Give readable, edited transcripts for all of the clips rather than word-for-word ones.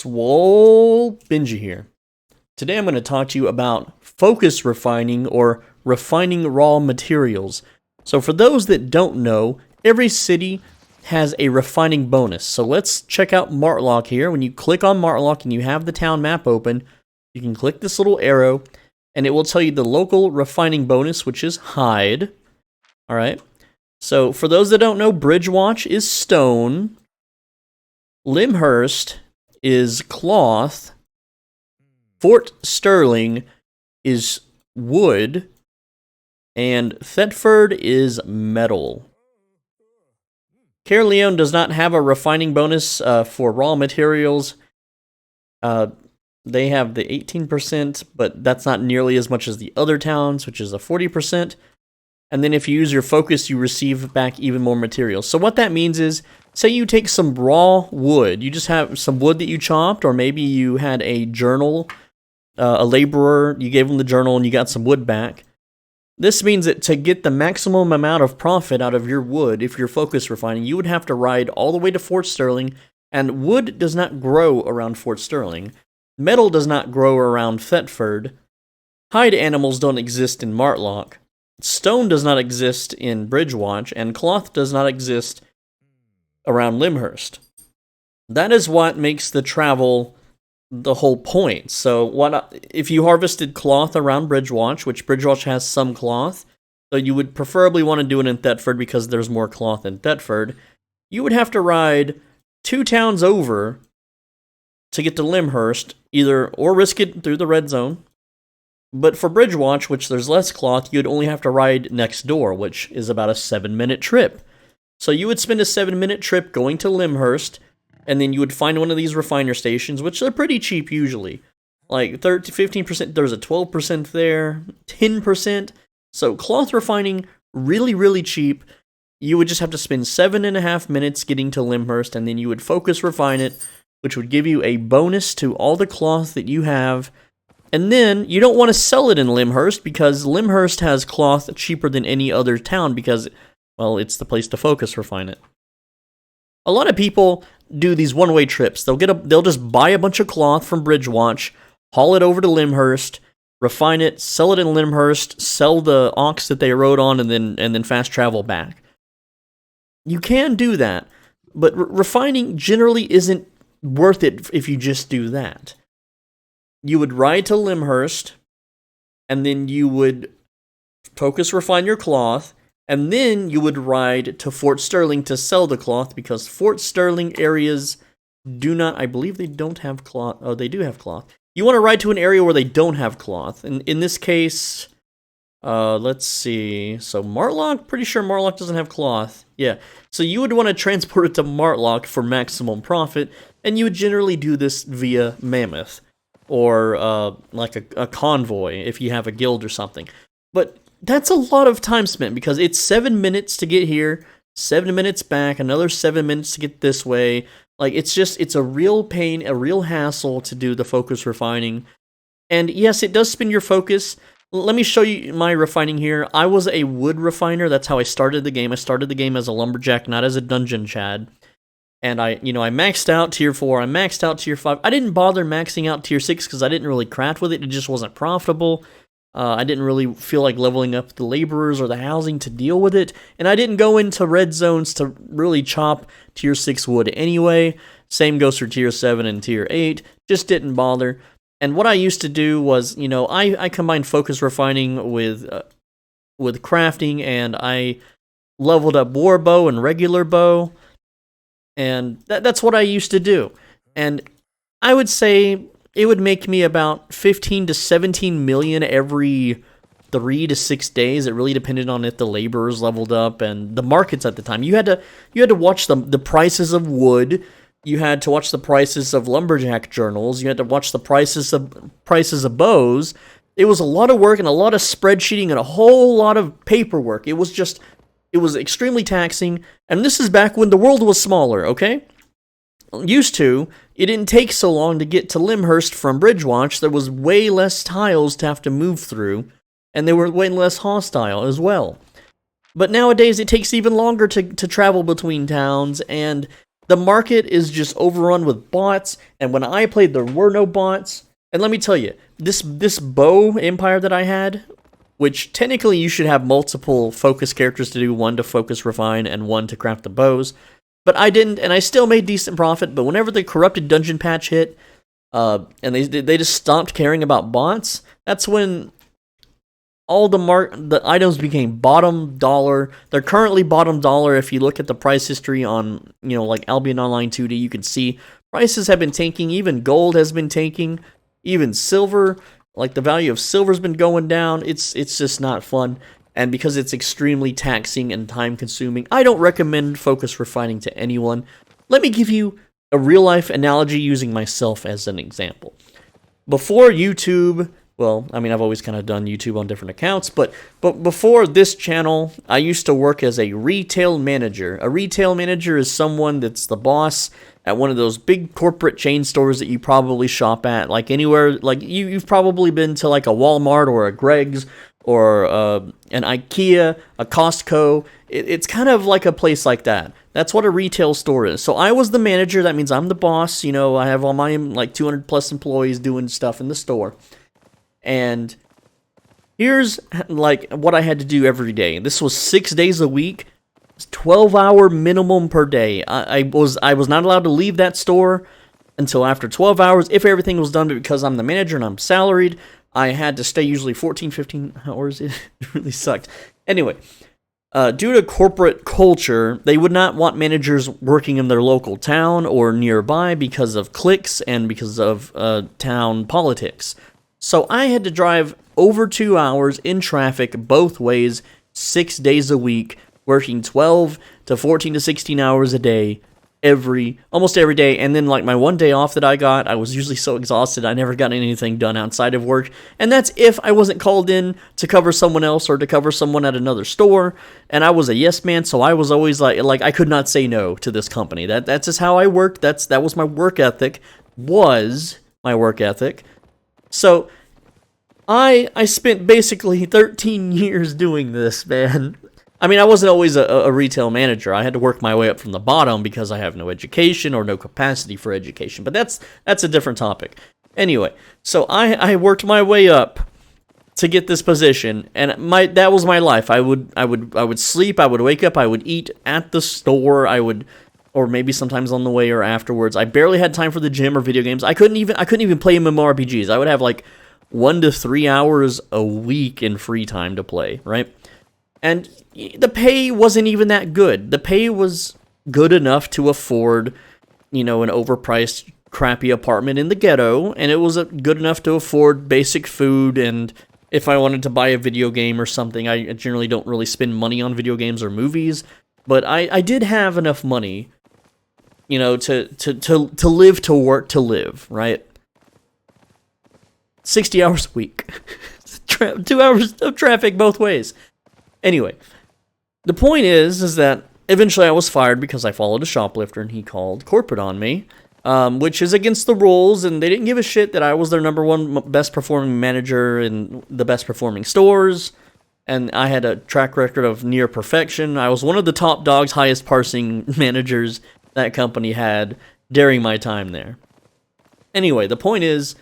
swole Benji here. Today I'm going to talk to you about focus refining or refining raw materials. So for those that don't know, every city has a refining bonus. So let's check out Martlock here. When you click on Martlock and you have the town map open, you can click this little arrow and it will tell you the local refining bonus, which is hide. Alright, so for those that don't know, Bridgewatch is stone, Limhurst is cloth, Fort Sterling is wood, and Thetford is metal. Caerleon does not have a refining bonus for raw materials. They have the 18%, but that's not nearly as much as the other towns, which is a 40%. And then if you use your focus, you receive back even more materials. So what that means is, say you take some raw wood, you just have some wood that you chopped, or maybe you had a journal, a laborer, you gave them the journal and you got some wood back. This means that to get the maximum amount of profit out of your wood, if you're focus refining, you would have to ride all the way to Fort Sterling, and wood does not grow around Fort Sterling. Metal does not grow around Thetford. Hide animals don't exist in Martlock. Stone does not exist in Bridgewatch, and cloth does not exist around Limhurst. That is what makes the travel the whole point. So if you harvested cloth around Bridgewatch, which Bridgewatch has some cloth, so you would preferably want to do it in Thetford because there's more cloth in Thetford, you would have to ride 2 towns over to get to Limhurst, or risk it through the red zone. But for Bridgewatch, which there's less cloth, you'd only have to ride next door, which is about a 7-minute trip. So you would spend a 7-minute trip going to Limhurst, and then you would find one of these refiner stations, which are pretty cheap usually. Like 15%, there's a 12% there, 10%. So cloth refining, really, really cheap. You would just have to spend 7.5 minutes getting to Limhurst, and then you would focus refine it, which would give you a bonus to all the cloth that you have. And then, you don't want to sell it in Limhurst, because Limhurst has cloth cheaper than any other town, because, well, it's the place to focus refine it. A lot of people do these one-way trips. They'll just buy a bunch of cloth from Bridgewatch, haul it over to Limhurst, refine it, sell it in Limhurst, sell the ox that they rode on, and then fast travel back. You can do that, but refining generally isn't worth it if you just do that. You would ride to Limhurst, and then you would focus refine your cloth, and then you would ride to Fort Sterling to sell the cloth, because Fort Sterling areas do not, I believe they don't have cloth. Oh, they do have cloth. You want to ride to an area where they don't have cloth. And in this case, let's see. So Martlock, pretty sure Martlock doesn't have cloth. Yeah. So you would want to transport it to Martlock for maximum profit, and you would generally do this via Mammoth, or like a convoy if you have a guild or something. But that's a lot of time spent, because it's 7 minutes to get here, 7 minutes back, another 7 minutes to get this way. Like, it's a real pain, a real hassle to do the focus refining. And yes, it does spin your focus. Let me show you my refining here. I was a wood refiner. That's how I started the game. I started the game as a lumberjack, not as a dungeon chad. And I maxed out tier 4, I maxed out tier 5. I didn't bother maxing out tier 6 because I didn't really craft with it. It just wasn't profitable. I didn't really feel like leveling up the laborers or the housing to deal with it. And I didn't go into red zones to really chop tier 6 wood anyway. Same goes for tier 7 and tier 8. Just didn't bother. And what I used to do was, I combined focus refining with crafting, and I leveled up war bow and regular bow. And that's what I used to do. And I would say it would make me about 15 to 17 million every 3 to 6 days. It really depended on if the laborers leveled up and the markets at the time. You had to watch the prices of wood. You had to watch the prices of lumberjack journals. You had to watch the prices of bows. It was a lot of work and a lot of spreadsheeting and a whole lot of paperwork. It was extremely taxing, and this is back when the world was smaller, okay? Used to, it didn't take so long to get to Limhurst from Bridgewatch. There was way less tiles to have to move through, and they were way less hostile as well. But nowadays, it takes even longer to travel between towns, and The market is just overrun with bots, and when I played, there were no bots. And let me tell you, this bow empire that I had, which technically you should have multiple focus characters to do, one to focus refine and one to craft the bows, but I didn't, and I still made decent profit. But whenever the corrupted dungeon patch hit, and they just stopped caring about bots, that's when all the items became bottom dollar. They're currently bottom dollar. If you look at the price history on, like Albion Online 2D, you can see prices have been tanking. Even gold has been tanking. Even silver, like the value of silver's been going down. It's just not fun. And because it's extremely taxing and time consuming, I don't recommend focus refining to anyone. Let me give you a real life analogy using myself as an example. Before YouTube, well, I mean, I've always kind of done YouTube on different accounts, but before this channel, I used to work as a retail manager. A retail manager is someone that's the boss at one of those big corporate chain stores that you probably shop at, like anywhere, like you've probably been to like a Walmart or a Greg's or an IKEA, a Costco. It's kind of like a place like that. That's what a retail store is. So I was the manager. That means I'm the boss. I have all my like 200 plus employees doing stuff in the store. And here's like what I had to do every day. This was 6 days a week, 12-hour minimum per day. I was not allowed to leave that store until after 12 hours if everything was done, but because I'm the manager and I'm salaried, I had to stay usually 14, 15 hours. It really sucked. Anyway, due to corporate culture, they would not want managers working in their local town or nearby because of cliques and because of town politics. So I had to drive over 2 hours in traffic both ways, 6 days a week, working 12 to 14 to 16 hours a day, almost every day. And then like my one day off that I got, I was usually so exhausted I never got anything done outside of work. And that's if I wasn't called in to cover someone else or to cover someone at another store. And I was a yes man, so I was always like I could not say no to this company. That's just how I worked. That was my work ethic. So I spent basically 13 years doing this, man. I mean, I wasn't always a retail manager. I had to work my way up from the bottom because I have no education or no capacity for education. But that's a different topic. Anyway, so I worked my way up to get this position, and that was my life. I would sleep, I would wake up, I would eat at the store, or maybe sometimes on the way or afterwards. I barely had time for the gym or video games. I couldn't even play MMORPGs. I would have like 1 to 3 hours a week in free time to play, right? And the pay wasn't even that good. The pay was good enough to afford, an overpriced, crappy apartment in the ghetto, and it was good enough to afford basic food, and if I wanted to buy a video game or something, I generally don't really spend money on video games or movies, but I did have enough money, to live, to work, to live, right? 60 hours a week. 2 hours of traffic both ways. Anyway, the point is that eventually I was fired because I followed a shoplifter and he called corporate on me, which is against the rules, and they didn't give a shit that I was their number one best performing manager in the best performing stores, and I had a track record of near perfection. I was one of the top dogs, highest parsing managers that company had during my time there. Anyway, the point is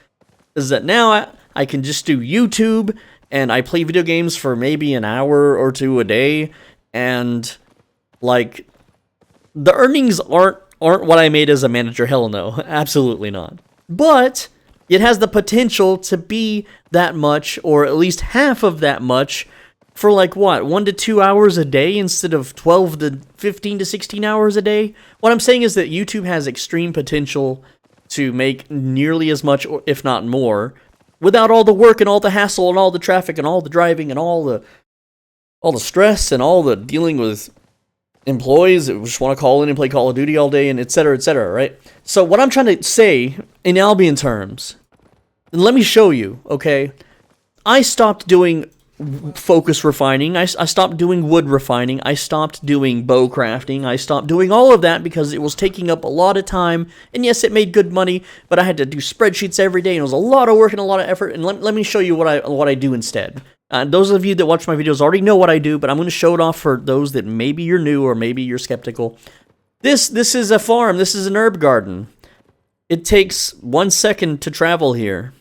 that now I can just do YouTube, and I play video games for maybe an hour or two a day, and like the earnings aren't what I made as a manager. Hell no, absolutely not. But it has the potential to be that much, or at least half of that much, for like what, 1 to 2 hours a day instead of 12 to 15 to 16 hours a day. What I'm saying is that YouTube has extreme potential to make nearly as much, or if not more, without all the work and all the hassle and all the traffic and all the driving and all the stress and all the dealing with employees that just want to call in and play Call of Duty all day, and et cetera, right? So what I'm trying to say in Albion terms, and let me show you, okay? I stopped doing focus refining, I stopped doing wood refining, I stopped doing bow crafting, I stopped doing all of that because it was taking up a lot of time, and yes, it made good money, but I had to do spreadsheets every day, and it was a lot of work and a lot of effort, and let me show you what I do instead. Those of you that watch my videos already know what I do, but I'm going to show it off for those that maybe you're new or maybe you're skeptical. This is a farm. This is an herb garden. It takes 1 second to travel here.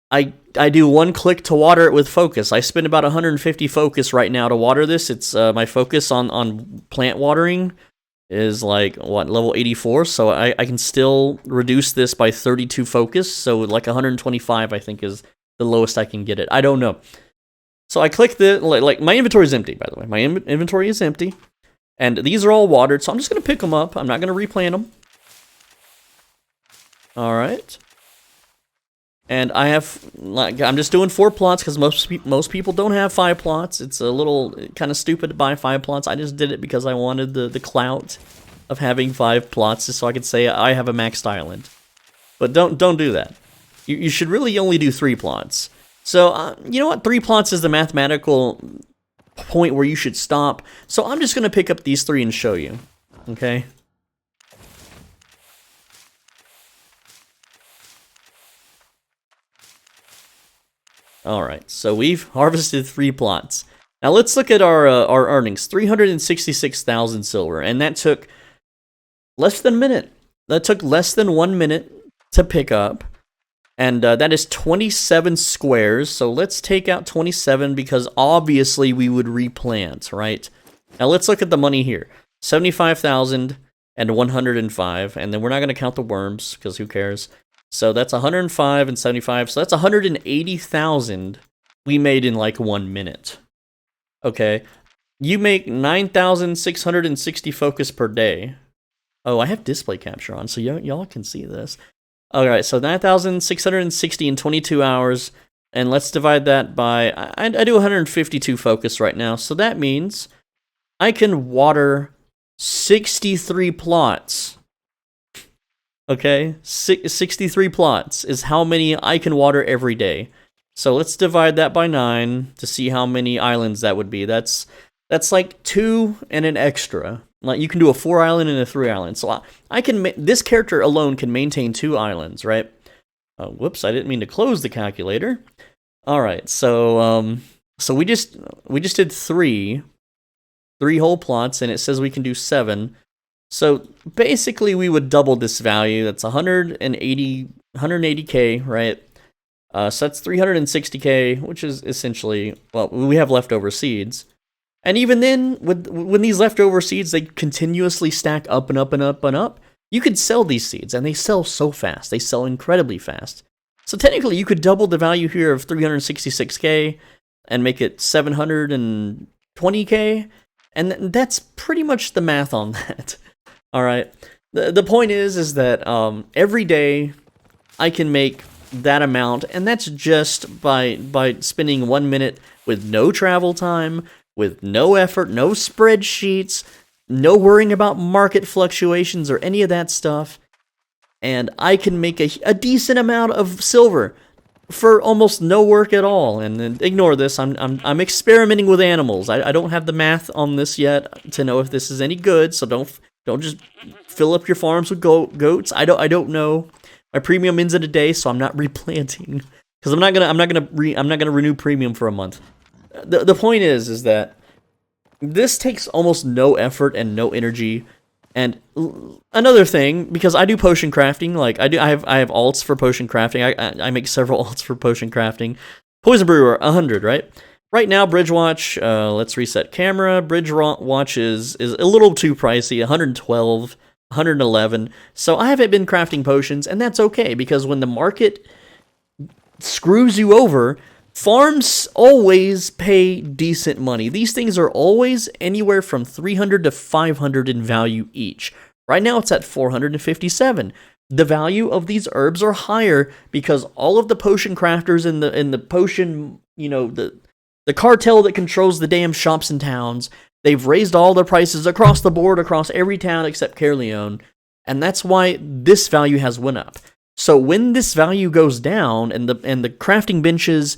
I do 1 click to water it with focus. I spend about 150 focus right now to water this. It's my focus on plant watering is like, what, level 84, so I can still reduce this by 32 focus, so like 125 I think is the lowest I can get it. I don't know. So I click the, like my inventory is empty, by the way. My inventory is empty, and these are all watered, so I'm just going to pick them up. I'm not going to replant them. Alright. And I have, like, I'm just doing 4 plots because most people don't have 5 plots. It's a little kind of stupid to buy 5 plots. I just did it because I wanted the clout of having 5 plots, just so I could say I have a maxed island. But don't do that. You should really only do 3 plots. So you know what? 3 plots is the mathematical point where you should stop. So I'm just gonna pick up these 3 and show you. Okay. Alright, so we've harvested 3 plots. Now let's look at our earnings. 366,000 silver, and that took less than a minute. That took less than 1 minute to pick up, and that is 27 squares, so let's take out 27 because obviously we would replant, right? Now let's look at the money here. 75,000 and 105, and then we're not going to count the worms, because who cares? So that's 105 and 75, so that's 180,000 we made in like 1 minute. Okay, you make 9,660 focus per day. Oh, I have display capture on, so y'all can see this. Alright, so 9,660 in 22 hours, and let's divide that by, I do 152 focus right now, so that means I can water 63 plots. Okay, 63 plots is how many I can water every day. So let's divide that by 9 to see how many islands that would be. That's like 2 and an extra. Like you can do a 4 island and a 3 island. So I can this character alone can maintain 2 islands, right? Whoops, I didn't mean to close the calculator. All right, so we just did 3 whole plots, and it says we can do 7. So basically we would double this value. That's 180k, right? So that's 360k, which is essentially, well, we have leftover seeds. And even then, when these leftover seeds, they continuously stack up and up and up and up, you could sell these seeds, and they sell so fast. They sell incredibly fast. So technically you could double the value here of 366k and make it 720k, and that's pretty much the math on that. All right. The point is that every day I can make that amount, and that's just by spending 1 minute with no travel time, with no effort, no spreadsheets, no worrying about market fluctuations or any of that stuff, and I can make a decent amount of silver for almost no work at all. And then ignore this. I'm experimenting with animals. I don't have the math on this yet to know if this is any good, so don't just fill up your farms with goats. I don't know. My premium ends in a day, so I'm not replanting because I'm not gonna renew premium for a month. The point is that this takes almost no effort and no energy. And another thing, because I do potion crafting, like I have alts for potion crafting. I make several alts for potion crafting. Poison Brewer 100, right? Right now, Bridge Watch, let's reset camera. Bridge Watch is a little too pricey, 112, 111. So I haven't been crafting potions, and that's okay, because when the market screws you over, farms always pay decent money. These things are always anywhere from 300 to 500 in value each. Right now, it's at 457. The value of these herbs are higher because all of the potion crafters in the potion, you know, the cartel that controls the damn shops and towns, they've raised all their prices across the board, across every town except Caerleon, and that's why this value has went up. So when this value goes down and the crafting benches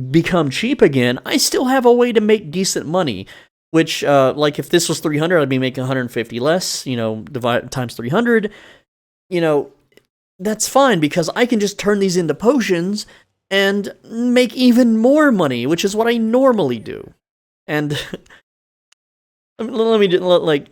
become cheap again, I still have a way to make decent money, which, like if this was 300, I'd be making 150 less, you know, divide times 300, you know, that's fine because I can just turn these into potions and make even more money, which is what I normally do. And let me like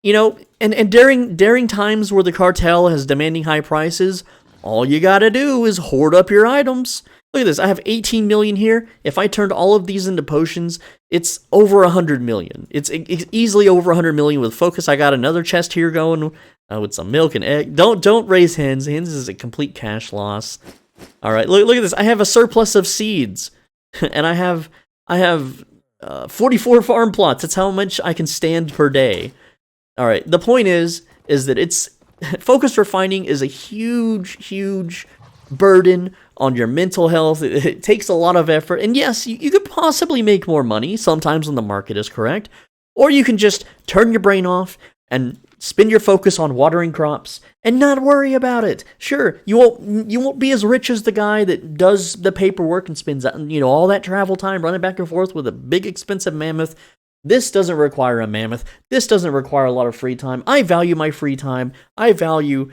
You know, and during times where the cartel is demanding high prices, all you gotta do is hoard up your items. Look at this, I have 18 million here. If I turned all of these into potions, it's over 100 million. It's easily over 100 million with focus. I got another chest here going with some milk and egg. Don't raise hens. Hens is a complete cash loss. All right, look at this. I have a surplus of seeds, and I have 44 farm plots. That's how much I can stand per day. All right, the point is that it's focus refining is a huge burden on your mental health. It takes a lot of effort, and yes, you could possibly make more money sometimes when the market is correct, or you can just turn your brain off and spend your focus on watering crops and not worry about it. Sure, you won't be as rich as the guy that does the paperwork and spends all that travel time running back and forth with a big expensive mammoth. This doesn't require a mammoth. This doesn't require a lot of free time. I value my free time. I value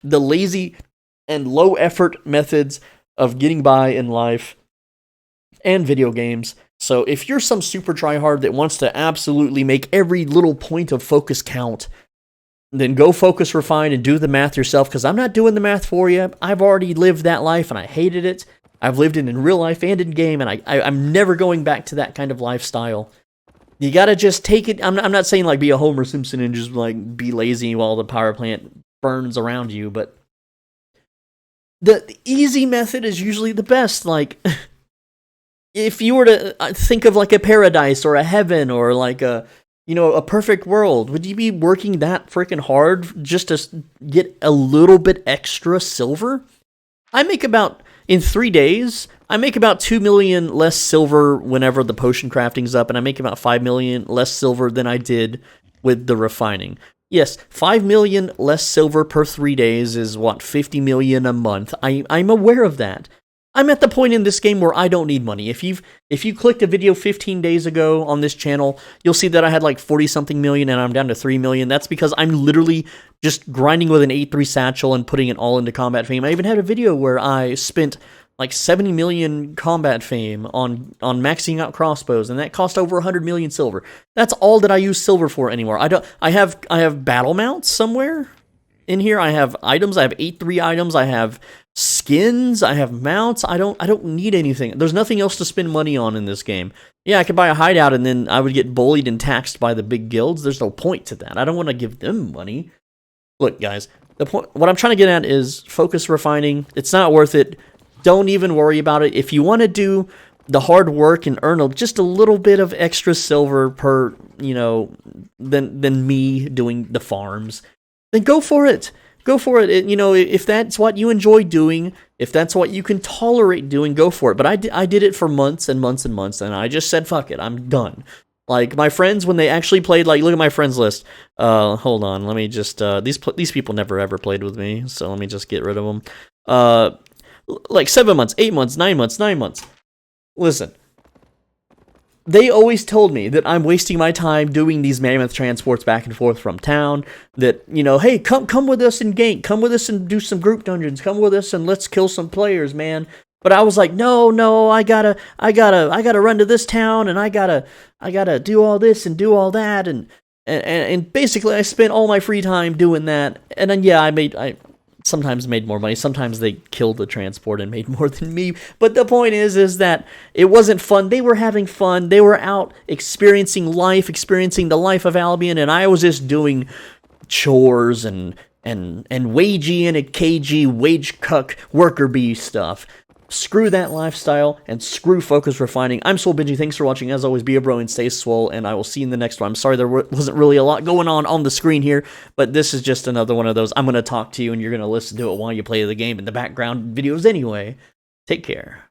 the lazy and low effort methods of getting by in life and video games. So if you're some super tryhard that wants to absolutely make every little point of focus count, then go focus refine and do the math yourself, because I'm not doing the math for you. I've already lived that life and I hated it. I've lived it in real life and in game, and I'm never going back to that kind of lifestyle. You gotta just take it. I'm not saying like be a Homer Simpson and just like be lazy while the power plant burns around you, but the easy method is usually the best. Like, if you were to think of like a paradise or a heaven or like a perfect world, would you be working that freaking hard just to get a little bit extra silver? In 3 days, I make about 2 million less silver whenever the potion crafting's up, and I make about 5 million less silver than I did with the refining. Yes, 5 million less silver per 3 days is, 50 million a month. I'm aware of that. I'm at the point in this game where I don't need money. If you clicked a video 15 days ago on this channel, you'll see that I had like 40-something million, and I'm down to 3 million. That's because I'm literally just grinding with an 8-3 satchel and putting it all into combat fame. I even had a video where I spent like 70 million combat fame on maxing out crossbows, and that cost over 100 million silver. That's all that I use silver for anymore. I have battle mounts somewhere in here. I have items. I have 8-3 items. I have skins. I have mounts. I don't need anything. There's nothing else to spend money on in this game. Yeah, I could buy a hideout, and then I would get bullied and taxed by the big guilds. There's no point to that. I don't want to give them money. Look, guys, what I'm trying to get at is focus refining. It's not worth it. Don't even worry about it. If you want to do the hard work and earn just a little bit of extra silver per, than me doing the farms, then go for it. Go for it. If that's what you enjoy doing, if that's what you can tolerate doing, go for it. But I did it for months and months and months, and I just said, fuck it, I'm done. Like, my friends, when they actually played, like, look at my friends list. Hold on, let me just, these people never ever played with me, so let me just get rid of them. Like 7 months, 8 months, 9 months, 9 months. Listen, they always told me that I'm wasting my time doing these mammoth transports back and forth from town. That, hey, come with us and gank. Come with us and do some group dungeons. Come with us and let's kill some players, man. But I was like, no, I gotta run to this town, and I gotta do all this and do all that, and basically I spent all my free time doing that. And then I sometimes made more money. Sometimes they killed the transport and made more than me. But the point is that it wasn't fun. They were having fun. They were out experiencing life, experiencing the life of Albion, and I was just doing chores and wagey and a KG wage cuck worker bee stuff. Screw that lifestyle, and screw focus refining. I'm Soul Benji. Thanks for watching. As always, be a bro and stay swole, and I will see you in the next one. I'm sorry there wasn't really a lot going on the screen here, but this is just another one of those. I'm going to talk to you, and you're going to listen to it while you play the game in the background videos anyway. Take care.